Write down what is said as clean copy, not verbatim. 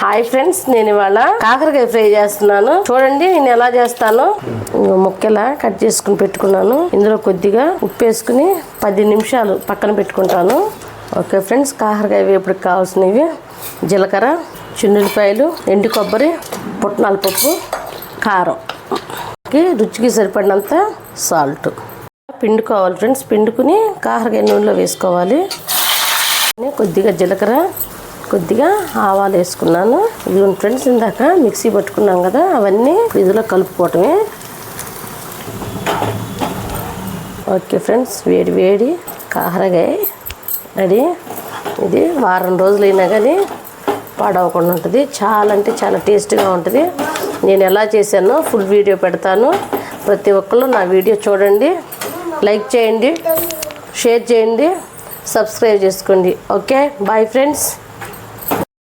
Hi friends, నేను ఇవాళ కాకరకాయ ఫ్రై చేస్తున్నాను. చూడండి నేను ఎలా చేస్తాను. ముక్కలా కట్ చేసుకుని పెట్టుకున్నాను. ఇందులో కొద్దిగా ఉప్పు వేసుకుని 10 నిమిషాలు పక్కన పెట్టుకుంటాను. ఓకే ఫ్రెండ్స్, కాకరకాయ వేపుడికి కావాల్సినవి జీలకర్ర, చిన్నులపాయలు, ఎండు కొబ్బరి, పుట్నాల పప్పు, కారం, రుచికి సరిపడినంత సాల్ట్. పిండుకోవాలి ఫ్రెండ్స్. పిండుకుని కాకరకాయ నూనెలో వేసుకోవాలి. కొద్దిగా జీలకర్ర, కొద్దిగా ఆవాలు వేసుకున్నాను. ఇది ఫ్రెండ్స్, ఇందాక మిక్సీ పట్టుకున్నాం కదా, అవన్నీ ఇందులో కలుపుకోవటమే. ఓకే ఫ్రెండ్స్, వేడి వేడి కాకరకాయ రెడీ. ఇది వారం రోజులైనా కానీ పాడవకుండా ఉంటుంది. చాలా అంటే చాలా టేస్ట్గా ఉంటుంది. నేను ఎలా చేశానో ఫుల్ వీడియో పెడతాను. ప్రతి ఒక్కళ్ళు నా వీడియో చూడండి, లైక్ చేయండి, షేర్ చేయండి, సబ్స్క్రైబ్ చేసుకోండి. Okay, bye friends.